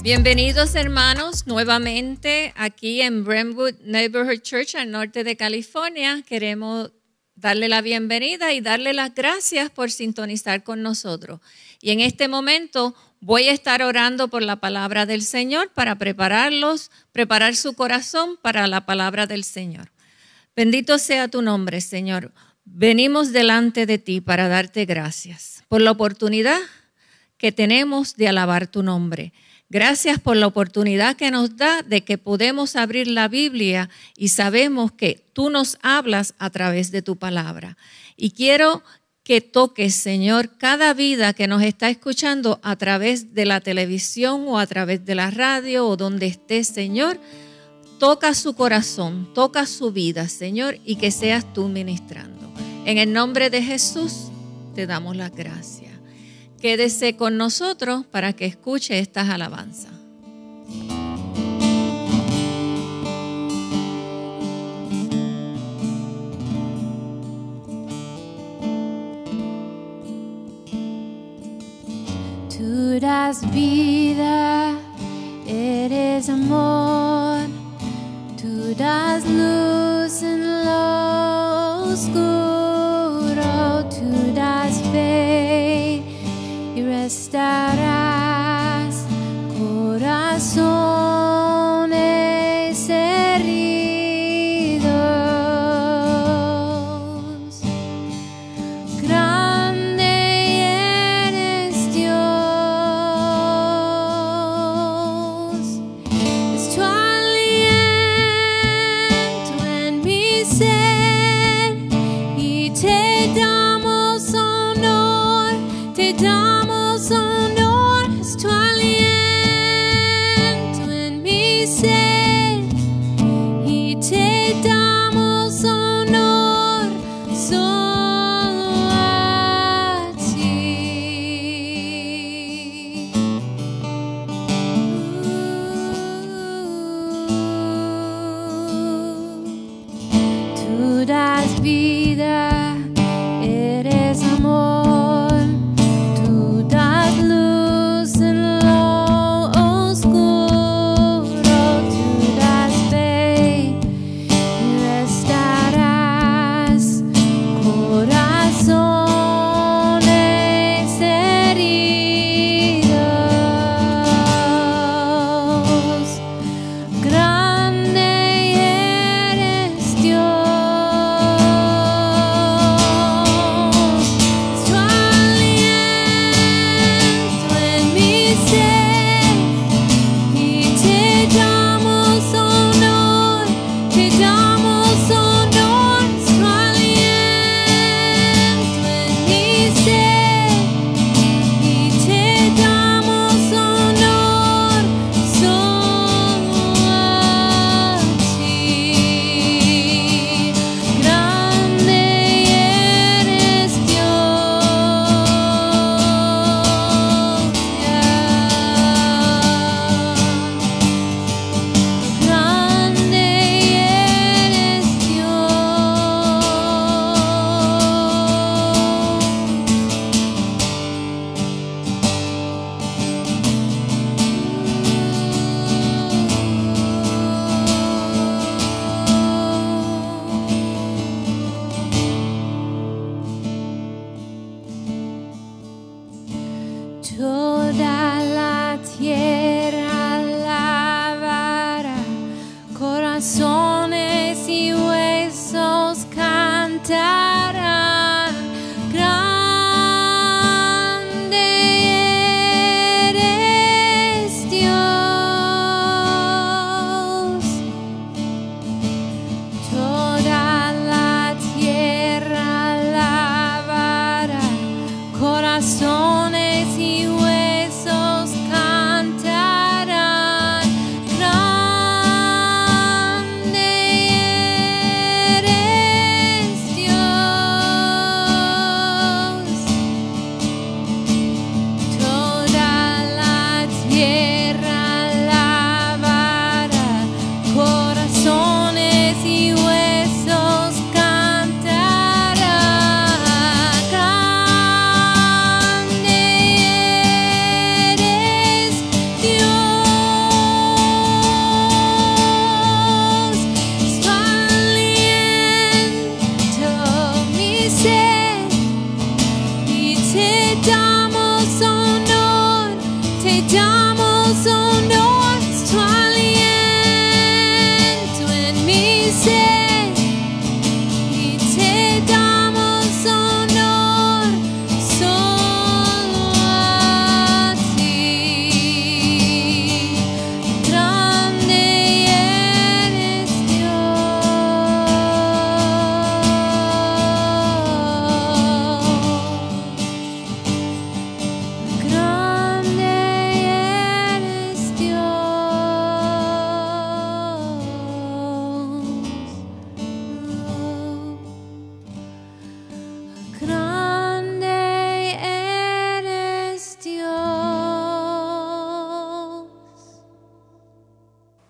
Bienvenidos hermanos nuevamente aquí en Brentwood Neighborhood Church al norte de California. Queremos darle la bienvenida y darle las gracias por sintonizar con nosotros. Y en este momento voy a estar orando por la palabra del Señor para preparar su corazón para la palabra del Señor. Bendito sea tu nombre, Señor. Venimos delante de ti para darte gracias por la oportunidad que tenemos de alabar tu nombre. Gracias por la oportunidad que nos da de que podemos abrir la Biblia y sabemos que tú nos hablas a través de tu palabra. Y quiero que toques, Señor, cada vida que nos está escuchando a través de la televisión o a través de la radio o donde esté, Señor. Toca su corazón, toca su vida, Señor, y que seas tú ministrando. En el nombre de Jesús te damos las gracias. Quédese con nosotros para que escuche estas alabanzas. Tú das vida, eres amor, tú das luz en lo oscuro, tú das fe y restaurarás corazones heridos. Grande eres Dios, es tu aliento en mi ser.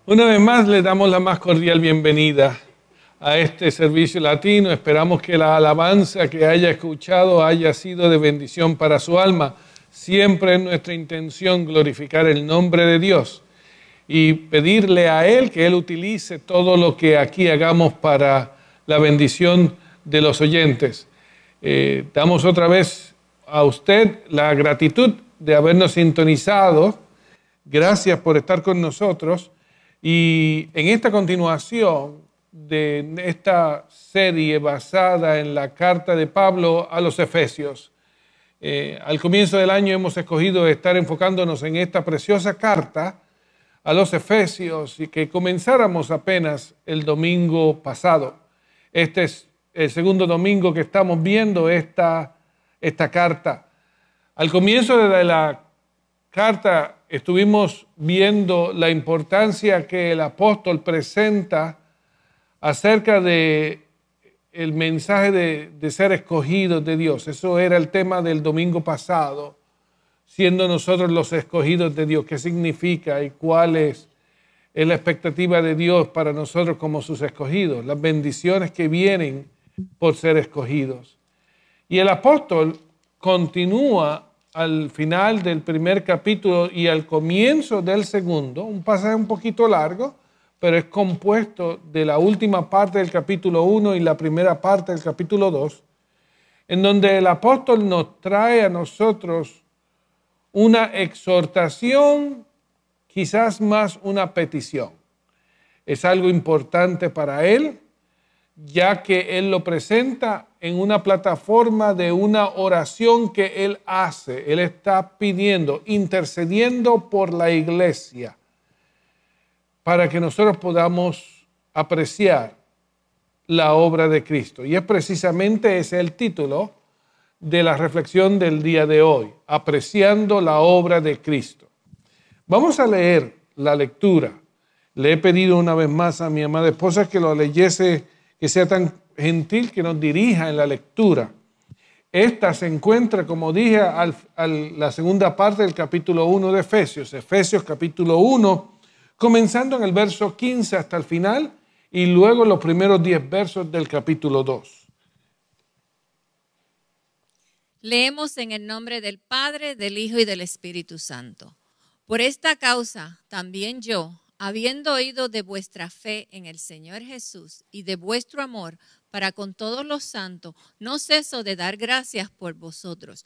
Una vez más le damos la más cordial bienvenida a este servicio latino. Esperamos que la alabanza que haya escuchado haya sido de bendición para su alma. Siempre es nuestra intención glorificar el nombre de Dios y pedirle a Él que Él utilice todo lo que aquí hagamos para la bendición de los oyentes. Damos otra vez a usted la gratitud de habernos sintonizado. Gracias por estar con nosotros. Y en esta continuación de esta serie basada en la carta de Pablo a los Efesios, al comienzo del año hemos escogido estar enfocándonos en esta preciosa carta a los Efesios y que comenzáramos apenas el domingo pasado. Este es el segundo domingo que estamos viendo esta carta. Al comienzo de la carta estuvimos viendo la importancia que el apóstol presenta acerca de el mensaje de ser escogidos de Dios. Eso era el tema del domingo pasado, siendo nosotros los escogidos de Dios. ¿Qué significa y cuál es la expectativa de Dios para nosotros como sus escogidos? Las bendiciones que vienen por ser escogidos. Y el apóstol continúa al final del primer capítulo y al comienzo del segundo, un pasaje un poquito largo, pero es compuesto de la última parte del capítulo 1 y la primera parte del capítulo 2, en donde el apóstol nos trae a nosotros una exhortación, quizás más una petición. Es algo importante para él, ya que él lo presenta en una plataforma de una oración que él hace. Él está pidiendo, intercediendo por la iglesia para que nosotros podamos apreciar la obra de Cristo. Y es precisamente ese el título de la reflexión del día de hoy, apreciando la obra de Cristo. Vamos a leer la lectura. Le he pedido una vez más a mi amada esposa que lo leyese, que sea tan gentil que nos dirija en la lectura. Esta se encuentra, como dije, la segunda parte del capítulo 1 de Efesios. Efesios capítulo 1, comenzando en el verso 15 hasta el final y luego los primeros 10 versos del capítulo 2. Leemos en el nombre del Padre, del Hijo y del Espíritu Santo. Por esta causa, también yo, habiendo oído de vuestra fe en el Señor Jesús y de vuestro amor para con todos los santos, no ceso de dar gracias por vosotros,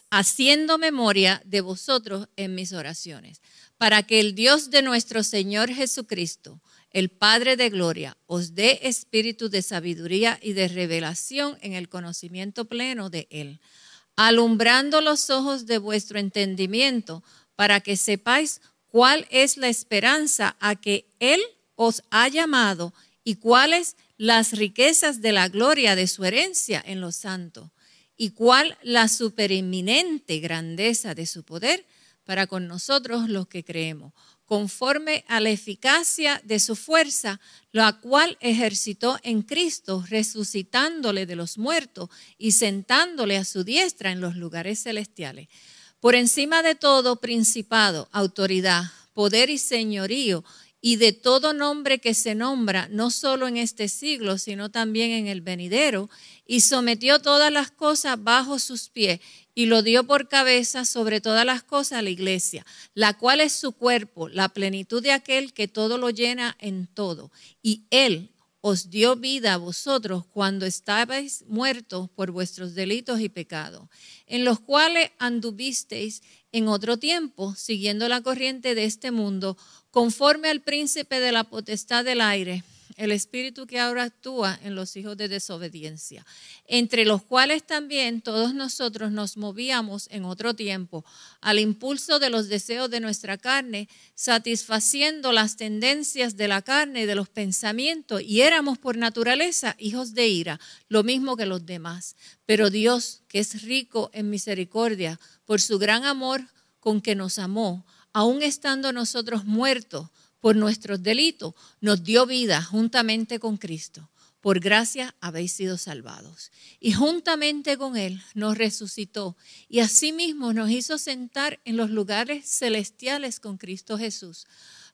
haciendo memoria de vosotros en mis oraciones, para que el Dios de nuestro Señor Jesucristo, el Padre de gloria, os dé espíritu de sabiduría y de revelación en el conocimiento pleno de Él, alumbrando los ojos de vuestro entendimiento, para que sepáis cuál es la esperanza a que Él os ha llamado y cuáles las riquezas de la gloria de su herencia en los santos y cuál la supereminente grandeza de su poder para con nosotros los que creemos, conforme a la eficacia de su fuerza, la cual ejercitó en Cristo, resucitándole de los muertos y sentándole a su diestra en los lugares celestiales. Por encima de todo principado, autoridad, poder y señorío, y de todo nombre que se nombra, no solo en este siglo, sino también en el venidero, y sometió todas las cosas bajo sus pies, y lo dio por cabeza sobre todas las cosas a la iglesia, la cual es su cuerpo, la plenitud de aquel que todo lo llena en todo. Y Él os dio vida a vosotros cuando estabais muertos por vuestros delitos y pecados, en los cuales anduvisteis en otro tiempo, siguiendo la corriente de este mundo, conforme al príncipe de la potestad del aire, el espíritu que ahora actúa en los hijos de desobediencia, entre los cuales también todos nosotros nos movíamos en otro tiempo, al impulso de los deseos de nuestra carne, satisfaciendo las tendencias de la carne y de los pensamientos, y éramos por naturaleza hijos de ira, lo mismo que los demás. Pero Dios, que es rico en misericordia, por su gran amor con que nos amó, aun estando nosotros muertos por nuestros delitos, nos dio vida juntamente con Cristo. Por gracia habéis sido salvados. Y juntamente con Él nos resucitó y asimismo nos hizo sentar en los lugares celestiales con Cristo Jesús,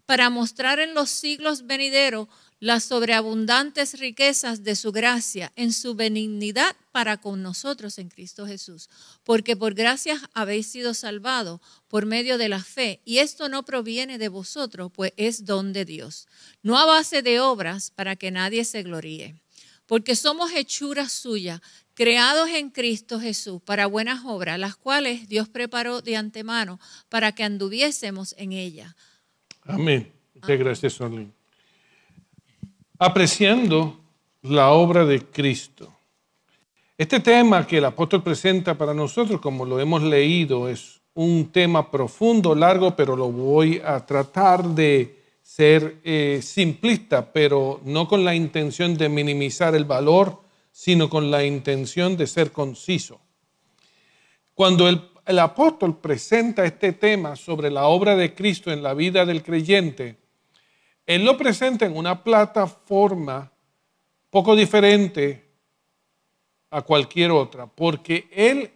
para mostrar en los siglos venideros las sobreabundantes riquezas de su gracia en su benignidad para con nosotros en Cristo Jesús. Porque por gracia habéis sido salvados por medio de la fe, y esto no proviene de vosotros, pues es don de Dios, no a base de obras para que nadie se gloríe. Porque somos hechura suya, creados en Cristo Jesús para buenas obras, las cuales Dios preparó de antemano para que anduviésemos en ellas. Amén. Muchas gracias, Orlin. Apreciando la obra de Cristo. Este tema que el apóstol presenta para nosotros, como lo hemos leído, es un tema profundo, largo, pero lo voy a tratar de ser simplista, pero no con la intención de minimizar el valor, sino con la intención de ser conciso. Cuando el apóstol presenta este tema sobre la obra de Cristo en la vida del creyente, él lo presenta en una plataforma poco diferente a cualquier otra, porque él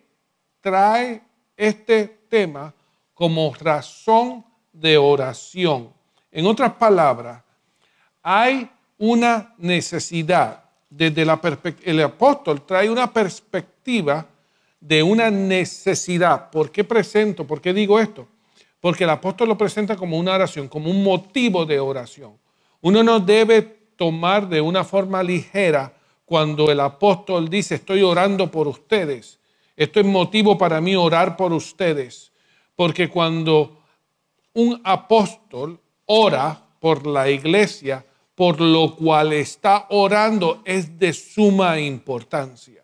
trae este tema como razón de oración. En otras palabras, hay una necesidad. Desde el apóstol trae una perspectiva de una necesidad. ¿Por qué presento? ¿Por qué digo esto? Porque el apóstol lo presenta como una oración, como un motivo de oración. Uno no debe tomar de una forma ligera cuando el apóstol dice: estoy orando por ustedes. Esto es motivo para mí orar por ustedes. Porque cuando un apóstol ora por la iglesia, por lo cual está orando, es de suma importancia.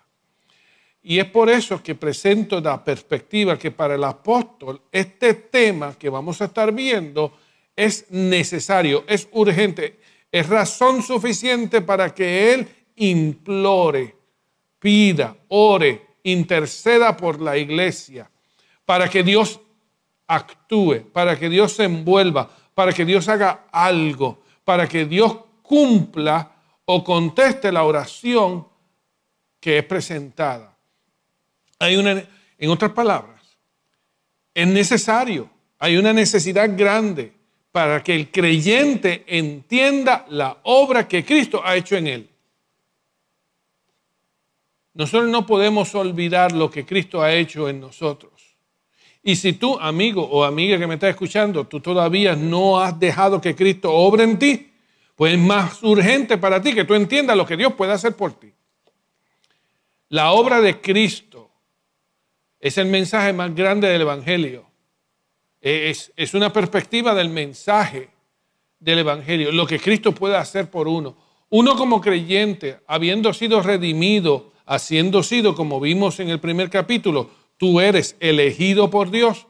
Y es por eso que presento la perspectiva que para el apóstol este tema que vamos a estar viendo es necesario, es urgente, es razón suficiente para que él implore, pida, ore, interceda por la iglesia, para que Dios actúe, para que Dios se envuelva, para que Dios haga algo, para que Dios cumpla o conteste la oración que es presentada. En otras palabras, es necesario, hay una necesidad grande para que el creyente entienda la obra que Cristo ha hecho en él. Nosotros no podemos olvidar lo que Cristo ha hecho en nosotros. Y si tú, amigo o amiga que me estás escuchando, tú todavía no has dejado que Cristo obre en ti, pues es más urgente para ti que tú entiendas lo que Dios puede hacer por ti. La obra de Cristo es el mensaje más grande del Evangelio. Es una perspectiva del mensaje del Evangelio, lo que Cristo puede hacer por uno. Uno como creyente, habiendo sido redimido, habiendo sido, como vimos en el primer capítulo, tú eres elegido por Dios.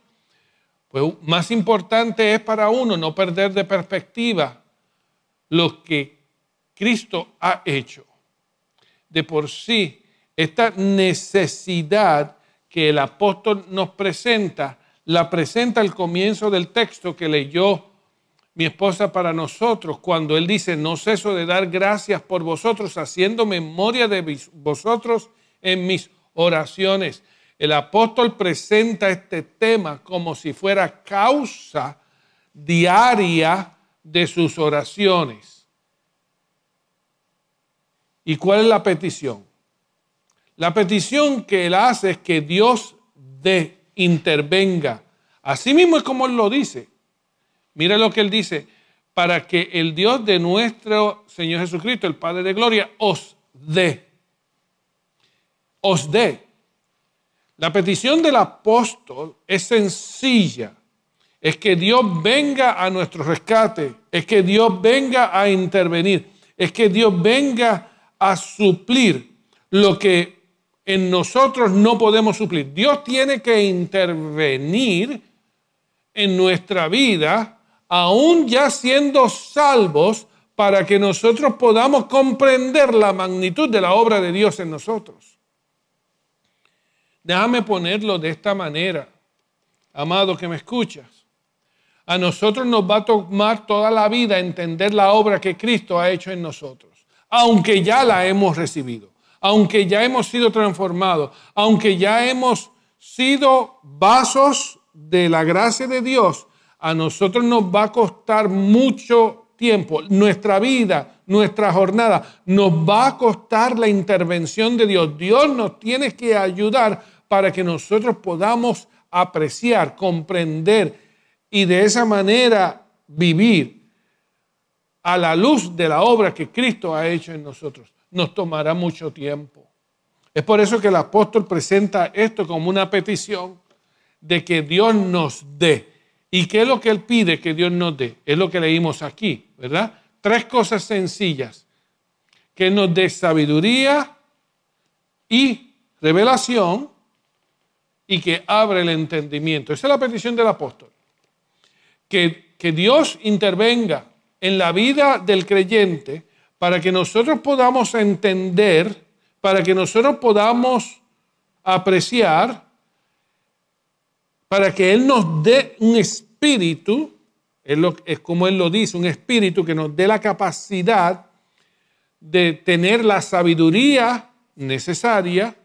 Pues más importante es para uno no perder de perspectiva lo que Cristo ha hecho. De por sí, esta necesidad que el apóstol nos presenta, la presenta al comienzo del texto que leyó mi esposa para nosotros, cuando él dice: no ceso de dar gracias por vosotros, haciendo memoria de vosotros en mis oraciones. El apóstol presenta este tema como si fuera causa diaria de sus oraciones. ¿Y cuál es la petición? La petición que él hace es que Dios intervenga. Así mismo es como él lo dice. Mira lo que él dice: para que el Dios de nuestro Señor Jesucristo, el Padre de gloria, os dé. Os dé. La petición del apóstol es sencilla. Es que Dios venga a nuestro rescate. Es que Dios venga a intervenir. Es que Dios venga a suplir lo que en nosotros no podemos suplir. Dios tiene que intervenir en nuestra vida, aún ya siendo salvos, para que nosotros podamos comprender la magnitud de la obra de Dios en nosotros. Déjame ponerlo de esta manera, amado que me escuchas. A nosotros nos va a tomar toda la vida entender la obra que Cristo ha hecho en nosotros, aunque ya la hemos recibido. Aunque ya hemos sido transformados, aunque ya hemos sido vasos de la gracia de Dios, a nosotros nos va a costar mucho tiempo, nuestra vida, nuestra jornada, nos va a costar la intervención de Dios. Dios nos tiene que ayudar para que nosotros podamos apreciar, comprender y de esa manera vivir a la luz de la obra que Cristo ha hecho en nosotros. Nos tomará mucho tiempo. Es por eso que el apóstol presenta esto como una petición de que Dios nos dé. ¿Y qué es lo que él pide que Dios nos dé? Es lo que leímos aquí, ¿verdad? 3 cosas sencillas. Que nos dé sabiduría y revelación y que abra el entendimiento. Esa es la petición del apóstol. Que Dios intervenga en la vida del creyente para que nosotros podamos entender, para que nosotros podamos apreciar, para que Él nos dé un espíritu, es como Él lo dice, un espíritu que nos dé la capacidad de tener la sabiduría necesaria,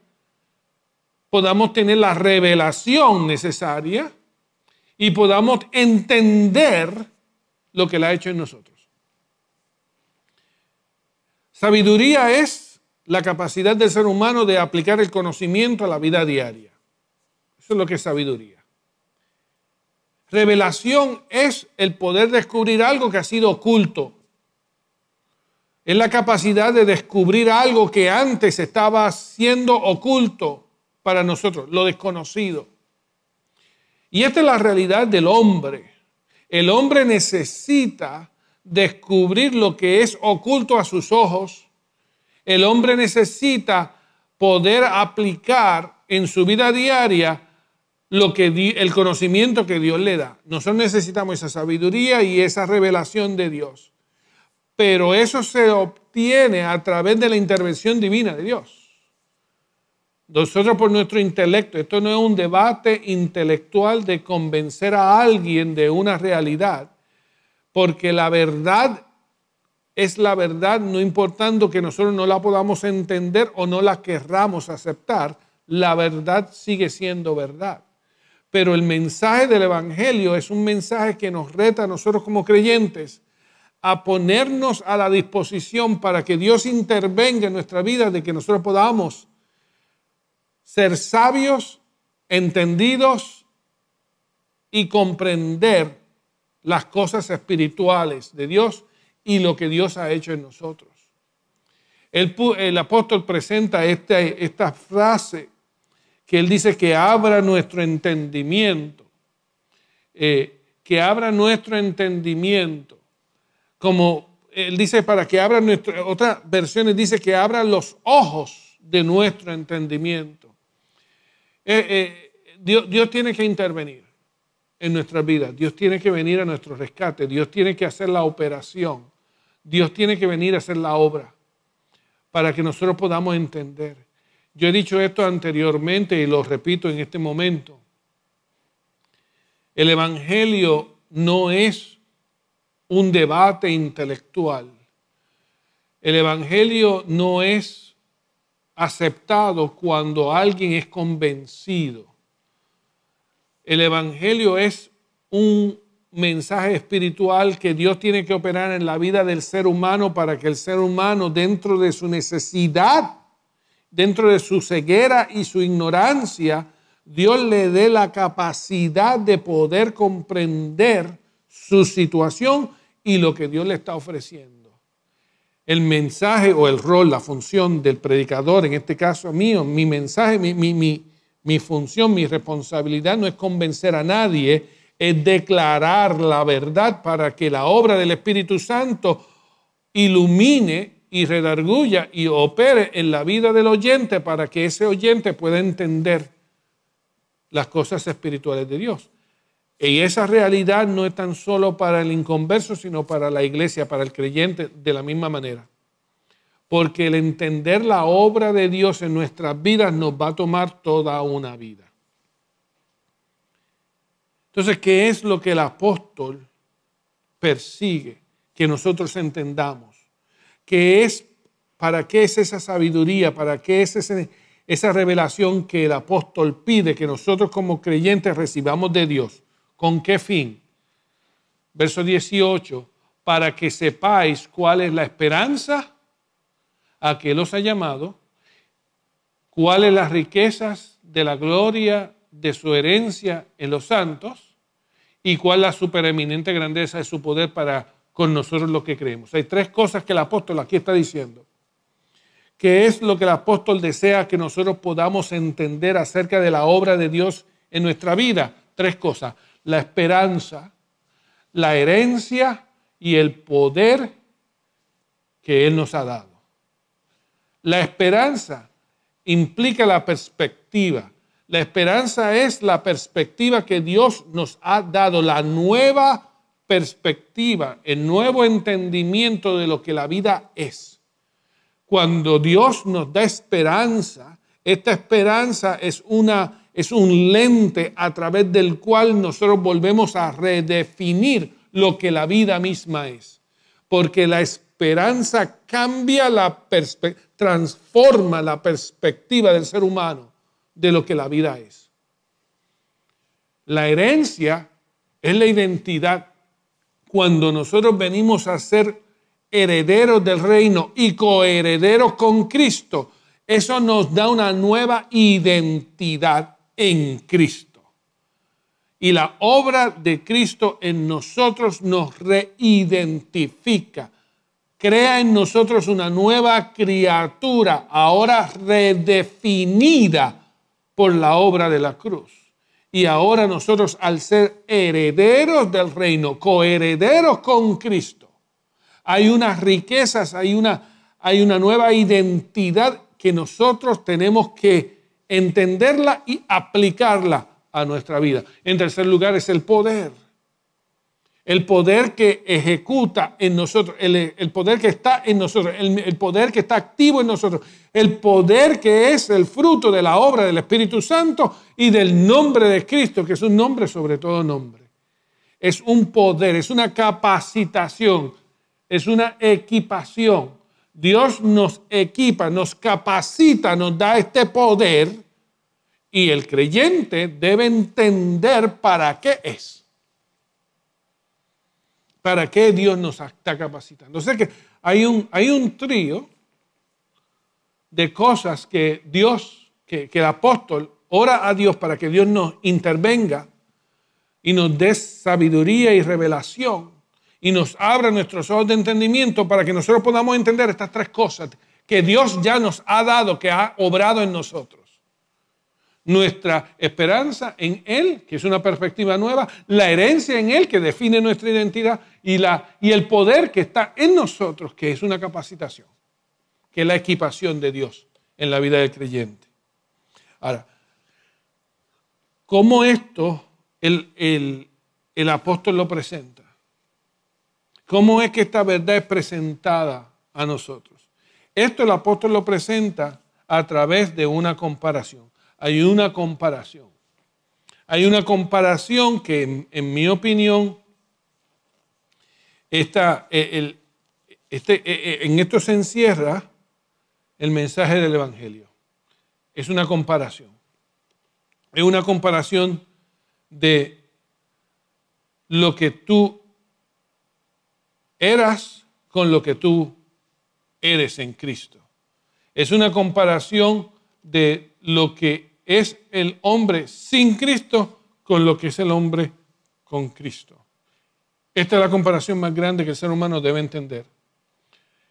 podamos tener la revelación necesaria y podamos entender lo que Él ha hecho en nosotros. Sabiduría es la capacidad del ser humano de aplicar el conocimiento a la vida diaria. Eso es lo que es sabiduría. Revelación es el poder descubrir algo que ha sido oculto. Es la capacidad de descubrir algo que antes estaba siendo oculto para nosotros, lo desconocido. Y esta es la realidad del hombre. El hombre necesita descubrir lo que es oculto a sus ojos. El hombre necesita poder aplicar en su vida diaria el conocimiento que Dios le da. Nosotros necesitamos esa sabiduría y esa revelación de Dios. Pero eso se obtiene a través de la intervención divina de Dios. Nosotros por nuestro intelecto, esto no es un debate intelectual de convencer a alguien de una realidad, porque la verdad es la verdad, no importando que nosotros no la podamos entender o no la querramos aceptar, la verdad sigue siendo verdad. Pero el mensaje del Evangelio es un mensaje que nos reta a nosotros como creyentes a ponernos a la disposición para que Dios intervenga en nuestra vida, de que nosotros podamos ser sabios, entendidos y comprender las cosas espirituales de Dios y lo que Dios ha hecho en nosotros. El apóstol presenta esta frase que él dice que abra nuestro entendimiento, que abra nuestro entendimiento, como él dice para que abra otras versiones dice que abra los ojos de nuestro entendimiento. Dios tiene que intervenir en nuestras vidas. Dios tiene que venir a nuestro rescate. Dios tiene que hacer la operación. Dios tiene que venir a hacer la obra para que nosotros podamos entender. Yo he dicho esto anteriormente y lo repito en este momento. El Evangelio no es un debate intelectual. El Evangelio no es aceptado cuando alguien es convencido. El Evangelio es un mensaje espiritual que Dios tiene que operar en la vida del ser humano para que el ser humano, dentro de su necesidad, dentro de su ceguera y su ignorancia, Dios le dé la capacidad de poder comprender su situación y lo que Dios le está ofreciendo. El mensaje o el rol, la función del predicador, en este caso mío, mi mensaje, mi función, mi responsabilidad no es convencer a nadie, es declarar la verdad para que la obra del Espíritu Santo ilumine y redarguya y opere en la vida del oyente para que ese oyente pueda entender las cosas espirituales de Dios. Y esa realidad no es tan solo para el inconverso, sino para la iglesia, para el creyente, de la misma manera. Porque el entender la obra de Dios en nuestras vidas nos va a tomar toda una vida. Entonces, ¿qué es lo que el apóstol persigue? Que nosotros entendamos. ¿Para qué es esa sabiduría? ¿Para qué es esa revelación que el apóstol pide que nosotros como creyentes recibamos de Dios? ¿Con qué fin? verso 18, para que sepáis cuál es la esperanza a que Él os ha llamado, cuáles las riquezas de la gloria de su herencia en los santos y cuál la supereminente grandeza de su poder para con nosotros los que creemos. Hay tres cosas que el apóstol aquí está diciendo. ¿Qué es lo que el apóstol desea que nosotros podamos entender acerca de la obra de Dios en nuestra vida? Tres cosas: la esperanza, la herencia y el poder que Él nos ha dado. La esperanza implica la perspectiva. La esperanza es la perspectiva que Dios nos ha dado, la nueva perspectiva, el nuevo entendimiento de lo que la vida es. Cuando Dios nos da esperanza, esta esperanza es un lente a través del cual nosotros volvemos a redefinir lo que la vida misma es. Porque la esperanza cambia transforma la perspectiva del ser humano de lo que la vida es. La herencia es la identidad. Cuando nosotros venimos a ser herederos del reino y coherederos con Cristo, eso nos da una nueva identidad en Cristo. Y la obra de Cristo en nosotros nos reidentifica. Crea en nosotros una nueva criatura, ahora redefinida por la obra de la cruz. Y ahora nosotros, al ser herederos del reino, coherederos con Cristo, hay unas riquezas, hay una nueva identidad que nosotros tenemos que entenderla y aplicarla a nuestra vida. En tercer lugar es el poder. El poder que ejecuta en nosotros, el poder que está en nosotros, el poder que está activo en nosotros, el poder que es el fruto de la obra del Espíritu Santo y del nombre de Cristo, que es un nombre sobre todo nombre. Es un poder, es una capacitación, es una equipación. Dios nos equipa, nos capacita, nos da este poder y el creyente debe entender para qué es. ¿Para qué Dios nos está capacitando? O sea que hay un trío de cosas que que el apóstol ora a Dios para que Dios nos intervenga y nos dé sabiduría y revelación y nos abra nuestros ojos de entendimiento para que nosotros podamos entender estas tres cosas que Dios ya nos ha dado, que ha obrado en nosotros. Nuestra esperanza en Él, que es una perspectiva nueva, la herencia en Él, que define nuestra identidad, y el poder que está en nosotros, que es una capacitación, que es la equipación de Dios en la vida del creyente. Ahora, ¿cómo esto el apóstol lo presenta? ¿Cómo es que esta verdad es presentada a nosotros? Esto el apóstol lo presenta a través de una comparación. Hay una comparación. Hay una comparación que, en mi opinión, en esto se encierra el mensaje del Evangelio. Es una comparación. Es una comparación de lo que tú eras con lo que tú eres en Cristo. Es una comparación de lo que es el hombre sin Cristo con lo que es el hombre con Cristo. Esta es la comparación más grande que el ser humano debe entender.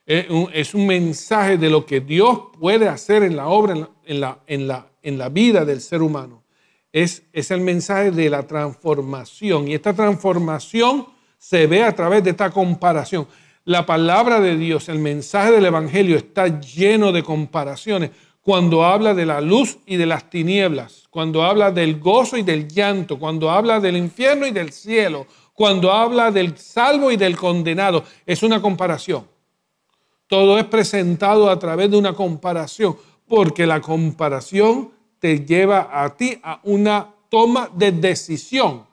Es un mensaje de lo que Dios puede hacer en la obra, en la vida del ser humano. Es el mensaje de la transformación. Y esta transformación se ve a través de esta comparación. La palabra de Dios, el mensaje del Evangelio está lleno de comparaciones. Cuando habla de la luz y de las tinieblas, cuando habla del gozo y del llanto, cuando habla del infierno y del cielo, cuando habla del salvo y del condenado, es una comparación. Todo es presentado a través de una comparación, porque la comparación te lleva a ti a una toma de decisión.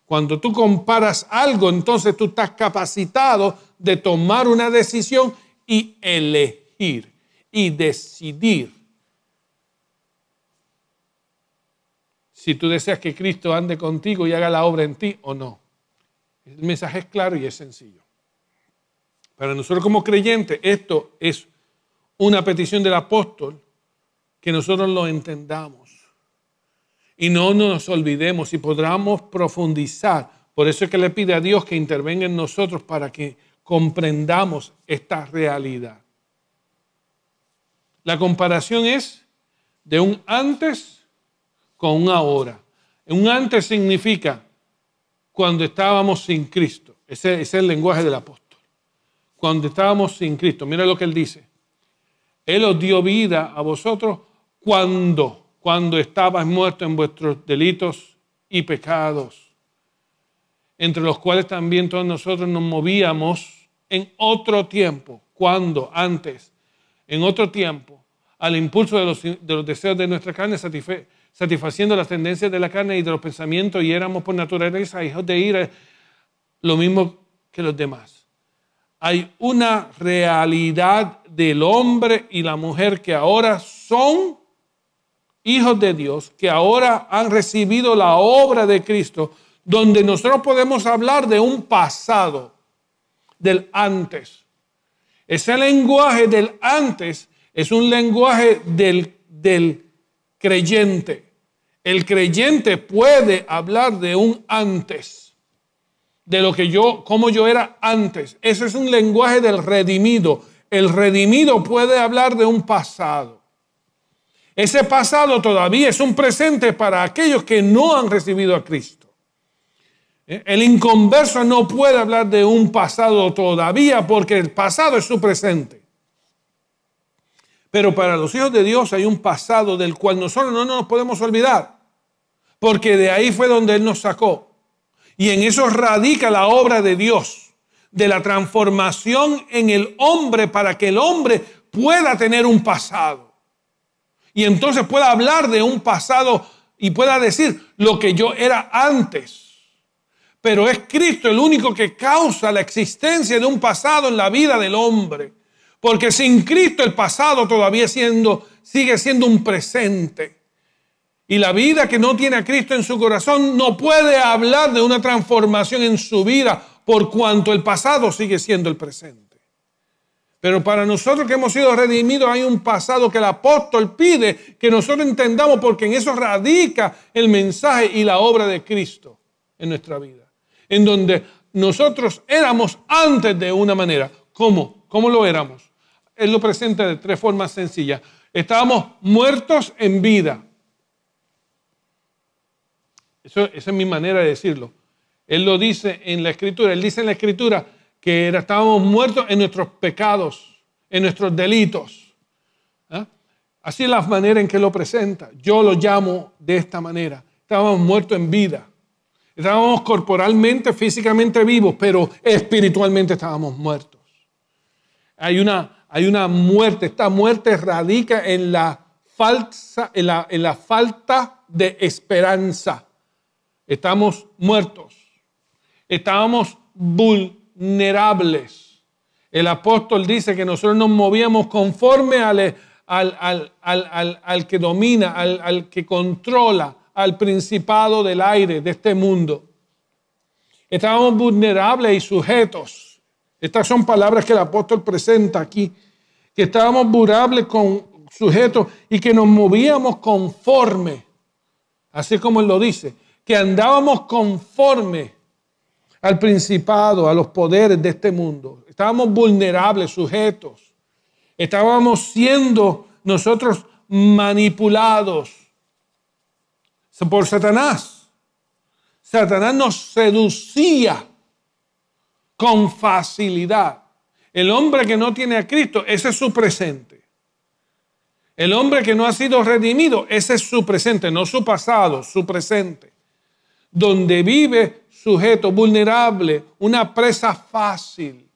Cuando tú comparas algo, entonces tú estás capacitado de tomar una decisión y elegir y decidir. Si tú deseas que Cristo ande contigo y haga la obra en ti o no. El mensaje es claro y es sencillo. Para nosotros como creyentes, esto es una petición del apóstol, que nosotros lo entendamos y no nos olvidemos y podamos profundizar. Por eso es que le pide a Dios que intervenga en nosotros para que comprendamos esta realidad. La comparación es de un antes con un ahora. Un antes significa cuando estábamos sin Cristo. Ese es el lenguaje del apóstol. Cuando estábamos sin Cristo. Mira lo que él dice. Él os dio vida a vosotros cuando estabais muertos en vuestros delitos y pecados, entre los cuales también todos nosotros nos movíamos en otro tiempo. ¿Cuándo? Antes. En otro tiempo, al impulso de los deseos de nuestra carne, satisfaciendo las tendencias de la carne y de los pensamientos, y éramos por naturaleza hijos de ira, lo mismo que los demás. Hay una realidad del hombre y la mujer que ahora son hijos de Dios, que ahora han recibido la obra de Cristo, donde nosotros podemos hablar de un pasado, del antes. Ese lenguaje del antes es un lenguaje del creyente. El creyente puede hablar de un antes, de lo que como yo era antes. Ese es un lenguaje del redimido. El redimido puede hablar de un pasado. Ese pasado todavía es un presente para aquellos que no han recibido a Cristo. El inconverso no puede hablar de un pasado todavía porque el pasado es su presente. Pero para los hijos de Dios hay un pasado del cual nosotros no nos podemos olvidar, porque de ahí fue donde Él nos sacó. Y en eso radica la obra de Dios, de la transformación en el hombre para que el hombre pueda tener un pasado. Y entonces pueda hablar de un pasado y pueda decir lo que yo era antes. Pero es Cristo el único que causa la existencia de un pasado en la vida del hombre. Porque sin Cristo el pasado todavía sigue siendo un presente. Y la vida que no tiene a Cristo en su corazón no puede hablar de una transformación en su vida por cuanto el pasado sigue siendo el presente. Pero para nosotros que hemos sido redimidos hay un pasado que el apóstol pide que nosotros entendamos porque en eso radica el mensaje y la obra de Cristo en nuestra vida. En donde nosotros éramos antes de una manera. ¿Cómo? ¿Cómo lo éramos? Él lo presenta de tres formas sencillas. Estábamos muertos en vida. Esa es mi manera de decirlo. Él lo dice en la Escritura. Él dice en la Escritura que estábamos muertos en nuestros pecados, en nuestros delitos. Así es la manera en que lo presenta. Yo lo llamo de esta manera. Estábamos muertos en vida. Estábamos corporalmente, físicamente vivos, pero espiritualmente estábamos muertos. Hay una muerte. Esta muerte radica en la falta de esperanza. Estamos muertos. Estábamos vulnerables. El apóstol dice que nosotros nos movíamos conforme al que domina, al que controla, al principado del aire de este mundo. Estábamos vulnerables y sujetos. Estas son palabras que el apóstol presenta aquí. Que estábamos vulnerables, sujetos y que nos movíamos conforme. Así como él lo dice. Que andábamos conforme al principado, a los poderes de este mundo. Estábamos vulnerables, sujetos. Estábamos siendo nosotros manipulados por Satanás. Satanás nos seducía con facilidad. El hombre que no tiene a Cristo, ese es su presente. El hombre que no ha sido redimido, ese es su presente, no su pasado, su presente. Donde vive sujeto, vulnerable, una presa fácil.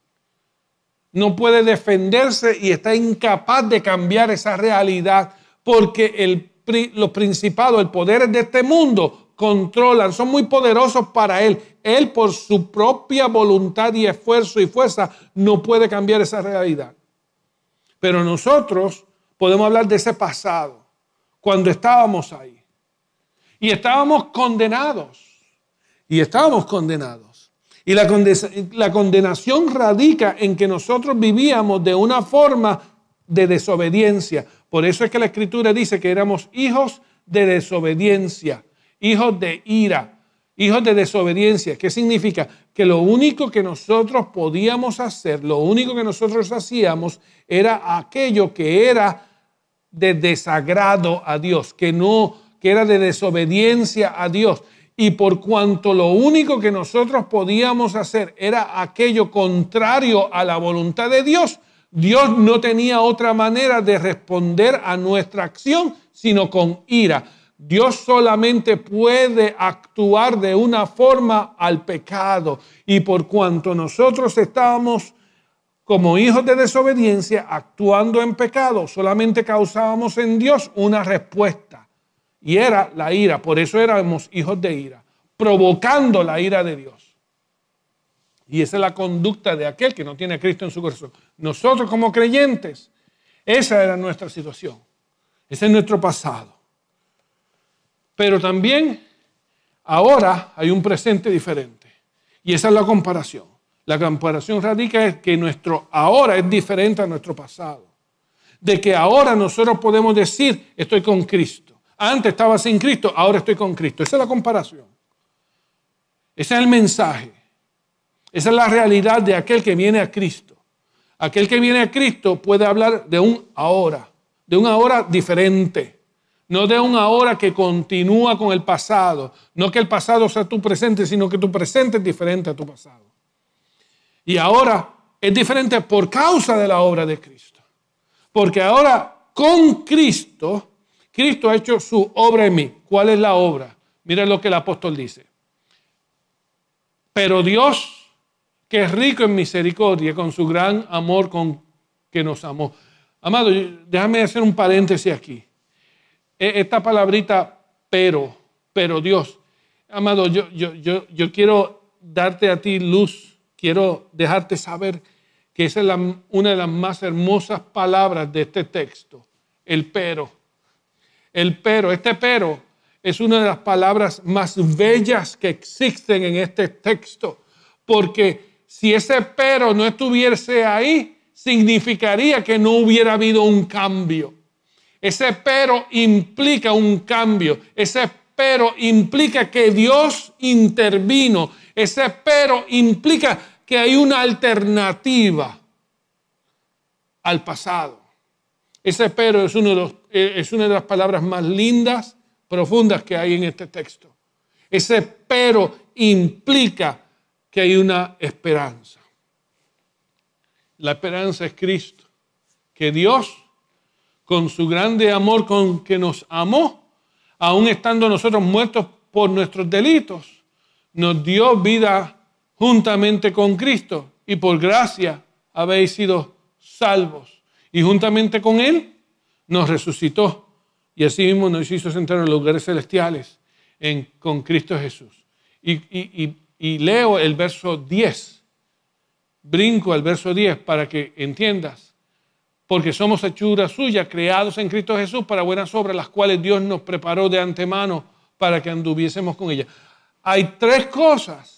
No puede defenderse y está incapaz de cambiar esa realidad porque los principados, el poder de este mundo controlan, son muy poderosos para él. Él por su propia voluntad y esfuerzo y fuerza no puede cambiar esa realidad. Pero nosotros podemos hablar de ese pasado, cuando estábamos ahí. Y estábamos condenados. Y la condenación radica en que nosotros vivíamos de una forma de desobediencia. Por eso es que la Escritura dice que éramos hijos de desobediencia, hijos de ira, hijos de desobediencia. ¿Qué significa? Que lo único que nosotros podíamos hacer, lo único que nosotros hacíamos era aquello que era de desagrado a Dios, que era de desobediencia a Dios. Y por cuanto lo único que nosotros podíamos hacer era aquello contrario a la voluntad de Dios, Dios no tenía otra manera de responder a nuestra acción sino con ira. Dios solamente puede actuar de una forma al pecado. Y por cuanto nosotros estábamos como hijos de desobediencia actuando en pecado, solamente causábamos en Dios una respuesta. Y era la ira. Por eso éramos hijos de ira, provocando la ira de Dios. Y esa es la conducta de aquel que no tiene a Cristo en su corazón. Nosotros como creyentes, esa era nuestra situación. Ese es nuestro pasado. Pero también ahora hay un presente diferente. Y esa es la comparación. La comparación radica en que nuestro ahora es diferente a nuestro pasado. De que ahora nosotros podemos decir, estoy con Cristo. Antes estaba sin Cristo, ahora estoy con Cristo. Esa es la comparación. Ese es el mensaje. Esa es la realidad de aquel que viene a Cristo. Aquel que viene a Cristo puede hablar de un ahora diferente. No de un ahora que continúa con el pasado. No que el pasado sea tu presente, sino que tu presente es diferente a tu pasado. Y ahora es diferente por causa de la obra de Cristo. Porque ahora con Cristo, Cristo ha hecho su obra en mí. ¿Cuál es la obra? Mira lo que el apóstol dice. Pero Dios, que es rico en misericordia, con su gran amor con que nos amó. Amado, déjame hacer un paréntesis aquí. Esta palabrita, pero Dios. Amado, yo quiero darte a ti luz. Quiero dejarte saber que esa es una de las más hermosas palabras de este texto. El pero. El pero. Este pero es una de las palabras más bellas que existen en este texto. Porque si ese pero no estuviese ahí, significaría que no hubiera habido un cambio. Ese pero implica un cambio. Ese pero implica que Dios intervino. Ese pero implica que hay una alternativa al pasado. Ese pero es una de las palabras más lindas, profundas que hay en este texto. Ese pero implica que hay una esperanza. La esperanza es Cristo, que Dios, con su grande amor con que nos amó, aun estando nosotros muertos por nuestros delitos, nos dio vida juntamente con Cristo, y por gracia habéis sido salvos. Y juntamente con Él nos resucitó, y así mismo nos hizo sentar en los lugares celestiales con Cristo Jesús. Y leo el verso 10, brinco al verso 10 para que entiendas. Porque somos hechura suya, creados en Cristo Jesús para buenas obras, las cuales Dios nos preparó de antemano para que anduviésemos con ellas. Hay tres cosas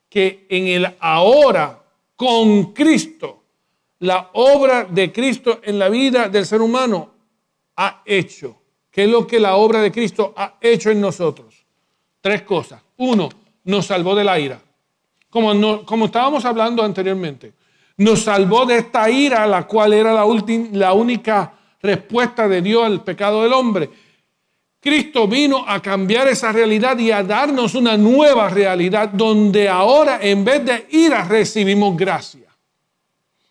que en el ahora con Cristo, la obra de Cristo en la vida del ser humano ha hecho. ¿Qué es lo que la obra de Cristo ha hecho en nosotros? Tres cosas. Uno, nos salvó de la ira. Como estábamos hablando anteriormente. Nos salvó de esta ira, la cual era la única respuesta de Dios al pecado del hombre. Cristo vino a cambiar esa realidad y a darnos una nueva realidad donde ahora en vez de ira recibimos gracia.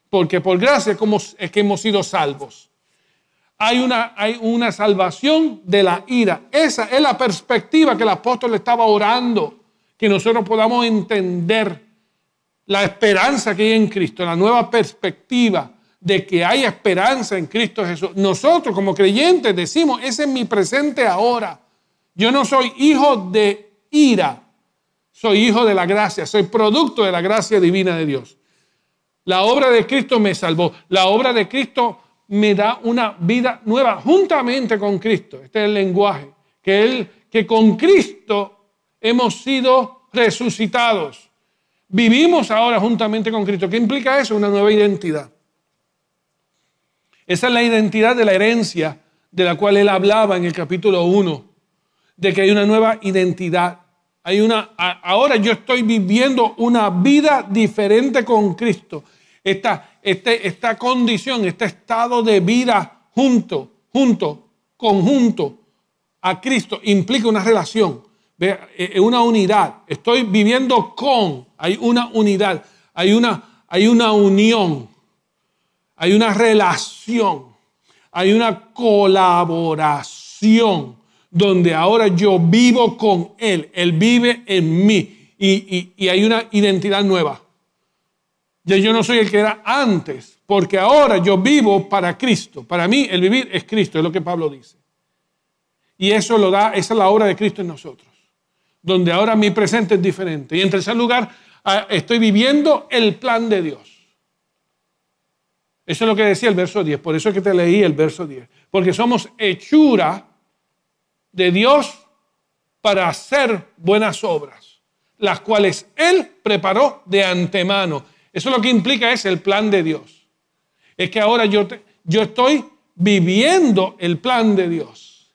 Porque por gracia es que hemos sido salvos. Hay una salvación de la ira. Esa es la perspectiva que el apóstol estaba orando, que nosotros podamos entender la esperanza que hay en Cristo, la nueva perspectiva de que hay esperanza en Cristo Jesús. Nosotros como creyentes decimos, ese es mi presente ahora. Yo no soy hijo de ira, soy hijo de la gracia, soy producto de la gracia divina de Dios. La obra de Cristo me salvó. La obra de Cristo me da una vida nueva juntamente con Cristo. Este es el lenguaje. Que con Cristo hemos sido resucitados. Vivimos ahora juntamente con Cristo. ¿Qué implica eso? Una nueva identidad. Esa es la identidad de la herencia de la cual él hablaba en el capítulo 1, de que hay una nueva identidad. Ahora yo estoy viviendo una vida diferente con Cristo. Esta condición, este estado de vida conjunto a Cristo implica una relación, una unidad. Estoy viviendo hay una unidad, hay una unión, hay una relación, hay una colaboración donde ahora yo vivo con Él, Él vive en mí y hay una identidad nueva. Ya yo no soy el que era antes, porque ahora yo vivo para Cristo. Para mí el vivir es Cristo, es lo que Pablo dice. Y esa es la obra de Cristo en nosotros, donde ahora mi presente es diferente. Y en tercer lugar, estoy viviendo el plan de Dios. Eso es lo que decía el verso 10, por eso es que te leí el verso 10. Porque somos hechura de Dios para hacer buenas obras, las cuales Él preparó de antemano. Eso lo que implica es el plan de Dios. Es que ahora yo estoy viviendo el plan de Dios.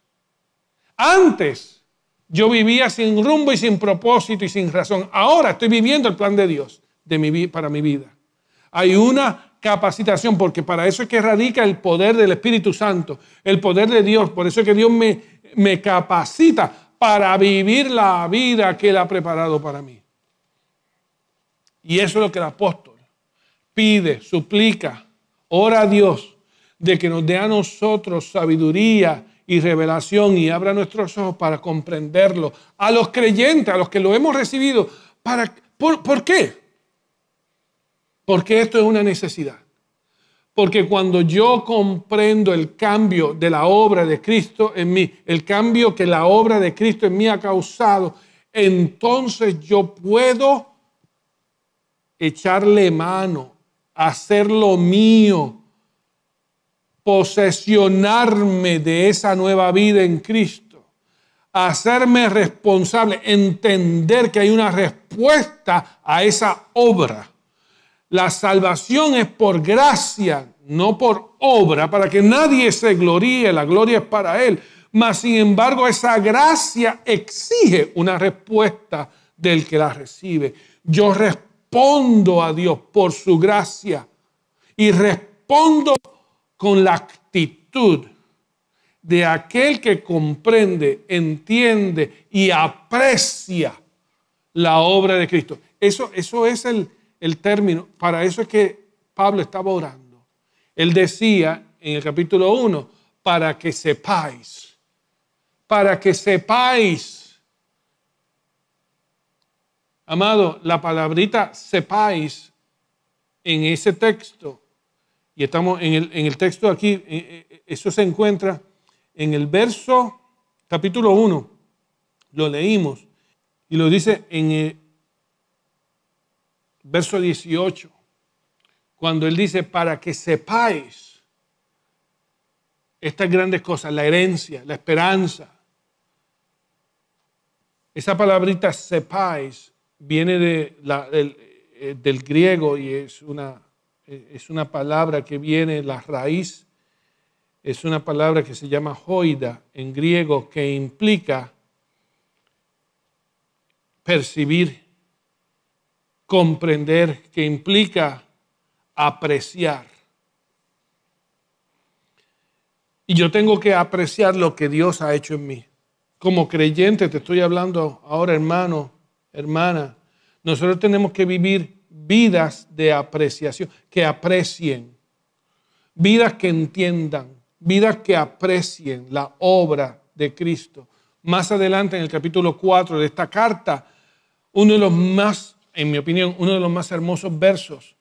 Antes yo vivía sin rumbo y sin propósito y sin razón. Ahora estoy viviendo el plan de Dios para mi vida. Hay una capacitación, porque para eso es que radica el poder del Espíritu Santo, el poder de Dios. Por eso es que Dios me capacita para vivir la vida que Él ha preparado para mí. Y eso es lo que el apóstol pide, suplica, ora a Dios de que nos dé a nosotros sabiduría y revelación y abra nuestros ojos para comprenderlo. A los creyentes, a los que lo hemos recibido, ¿por qué? Porque esto es una necesidad. Porque cuando yo comprendo el cambio de la obra de Cristo en mí, el cambio que la obra de Cristo en mí ha causado, entonces yo puedo echarle mano, hacer lo mío, posesionarme de esa nueva vida en Cristo, hacerme responsable, entender que hay una respuesta a esa obra. La salvación es por gracia, no por obra, para que nadie se gloríe, la gloria es para Él. Mas, sin embargo, esa gracia exige una respuesta del que la recibe. Yo respondo a Dios por su gracia y respondo con la actitud de aquel que comprende, entiende y aprecia la obra de Cristo. Eso es el término. Para eso es que Pablo estaba orando. Él decía en el capítulo 1, para que sepáis. Amado, la palabrita sepáis en ese texto, y estamos en el texto aquí, eso se encuentra en el capítulo 1, lo leímos, y lo dice en el verso 18, cuando él dice, para que sepáis estas grandes cosas, la herencia, la esperanza. Esa palabrita sepáis viene del griego y es una palabra que viene, la raíz es una palabra que se llama hoida en griego, que implica percibir, comprender, que implica apreciar. Y yo tengo que apreciar lo que Dios ha hecho en mí. Como creyente, te estoy hablando ahora, hermano, hermana, nosotros tenemos que vivir vidas de apreciación, que aprecien, vidas que entiendan, vidas que aprecien la obra de Cristo. Más adelante, en el capítulo 4 de esta carta, uno de los más, en mi opinión, uno de los más hermosos versos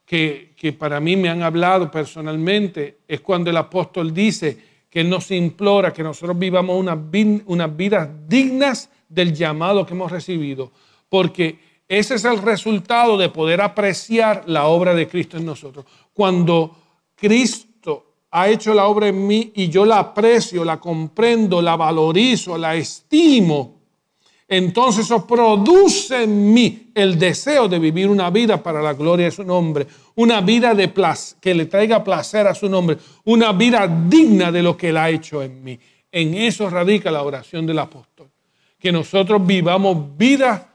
que para mí me han hablado personalmente es cuando el apóstol dice que Él nos implora que nosotros vivamos unas vidas dignas del llamado que hemos recibido, porque ese es el resultado de poder apreciar la obra de Cristo en nosotros. Cuando Cristo ha hecho la obra en mí y yo la aprecio, la comprendo, la valorizo, la estimo, entonces eso produce en mí el deseo de vivir una vida para la gloria de su nombre, una vida que le traiga placer a su nombre, una vida digna de lo que Él ha hecho en mí. En eso radica la oración del apóstol, que nosotros vivamos vidas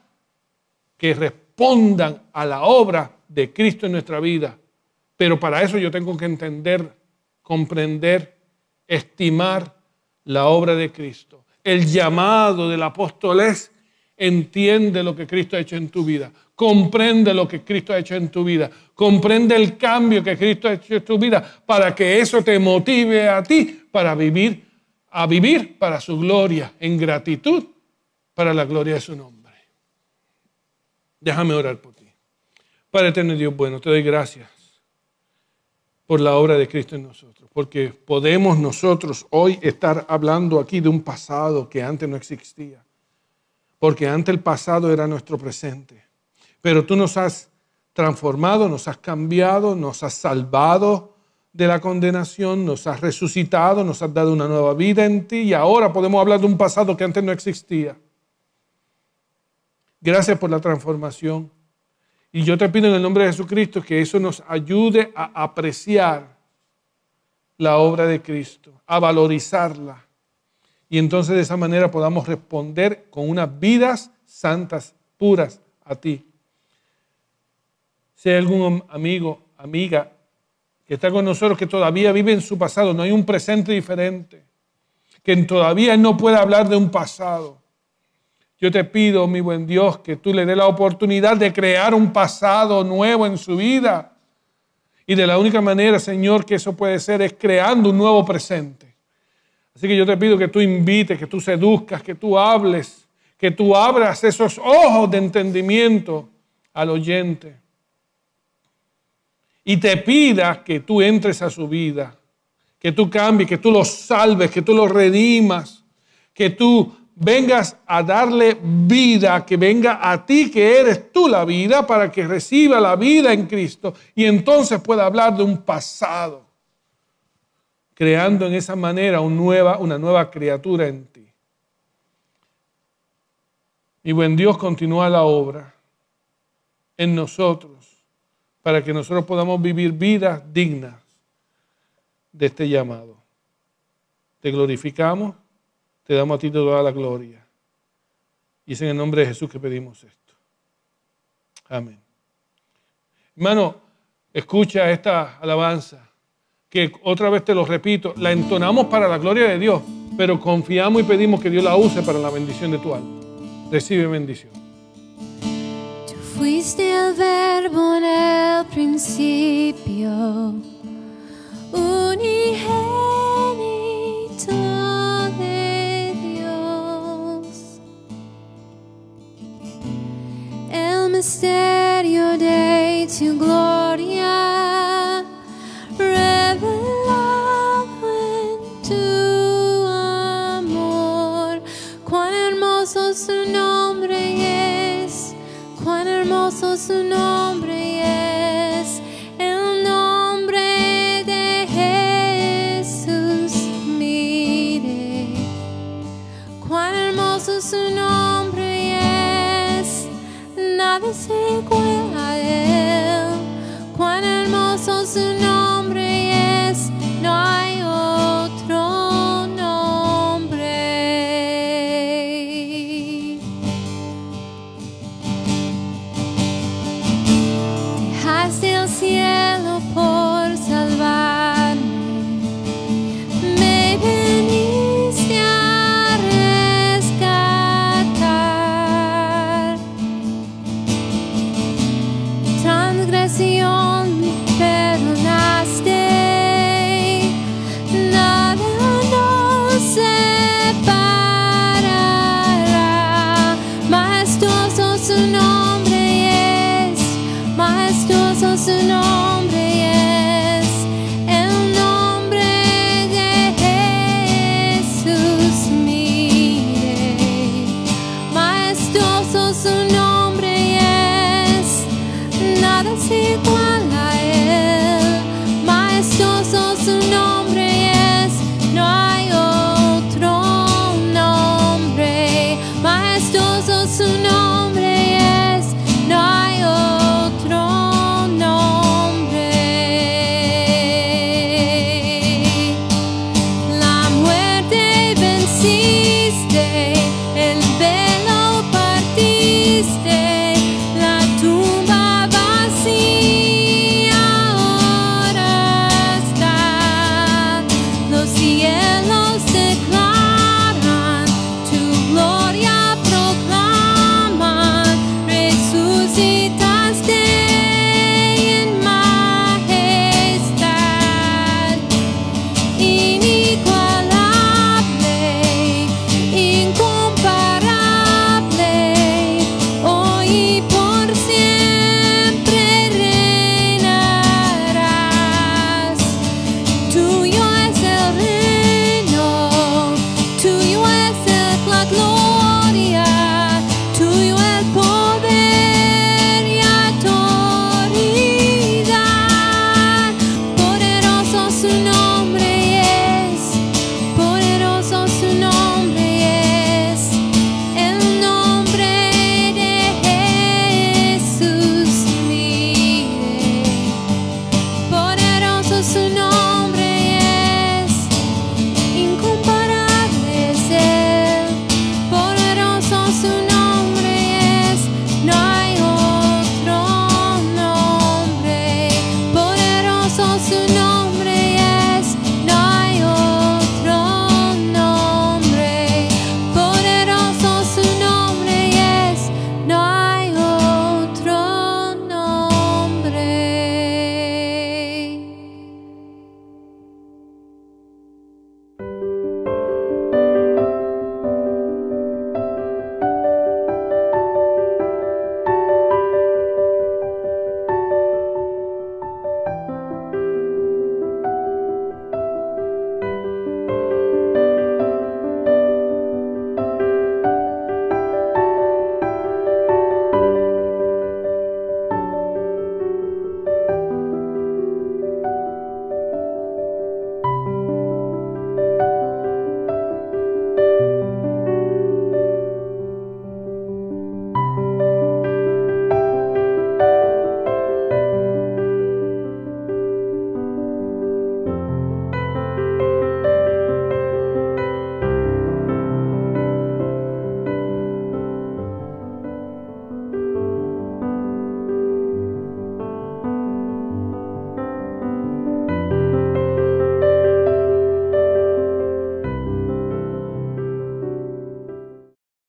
que respondan a la obra de Cristo en nuestra vida. Pero para eso yo tengo que entender, comprender, estimar la obra de Cristo. El llamado del apóstol es: entiende lo que Cristo ha hecho en tu vida, comprende lo que Cristo ha hecho en tu vida, comprende el cambio que Cristo ha hecho en tu vida, para que eso te motive a ti a vivir para su gloria, en gratitud para la gloria de su nombre. Déjame orar por ti. Padre eterno y Dios bueno, te doy gracias por la obra de Cristo en nosotros, porque podemos nosotros hoy estar hablando aquí de un pasado que antes no existía, porque antes el pasado era nuestro presente, pero tú nos has transformado, nos has cambiado, nos has salvado de la condenación, nos has resucitado, nos has dado una nueva vida en ti y ahora podemos hablar de un pasado que antes no existía. Gracias por la transformación. Y yo te pido en el nombre de Jesucristo que eso nos ayude a apreciar la obra de Cristo, a valorizarla. Y entonces de esa manera podamos responder con unas vidas santas, puras a ti. Si hay algún amigo, amiga que está con nosotros que todavía vive en su pasado, no hay un presente diferente, que todavía no puede hablar de un pasado. Yo te pido, mi buen Dios, que tú le des la oportunidad de crear un pasado nuevo en su vida. Y de la única manera, Señor, que eso puede ser es creando un nuevo presente. Así que yo te pido que tú invites, que tú seduzcas, que tú hables, que tú abras esos ojos de entendimiento al oyente. Y te pida que tú entres a su vida, que tú cambies, que tú lo salves, que tú lo redimas, que tú vengas a darle vida, que venga a ti, que eres tú la vida, para que reciba la vida en Cristo y entonces pueda hablar de un pasado, creando en esa manera una nueva criatura en ti. Y buen Dios, continúa la obra en nosotros para que nosotros podamos vivir vidas dignas de este llamado. Te glorificamos. Te damos a ti toda la gloria. Y es en el nombre de Jesús que pedimos esto. Amén. Hermano, escucha esta alabanza, que otra vez te lo repito, la entonamos para la gloria de Dios, pero confiamos y pedimos que Dios la use para la bendición de tu alma. Recibe bendición. Tú fuiste el verbo en el principio, unigénito de Dios, el misterio de tu gloria revelado en tu amor. Cuán hermoso su nombre es, cuán hermoso su nombre es, el nombre de Jesús. Mire, cuán hermoso su nombre es, nada se iguala a él. Cuán hermoso su nombre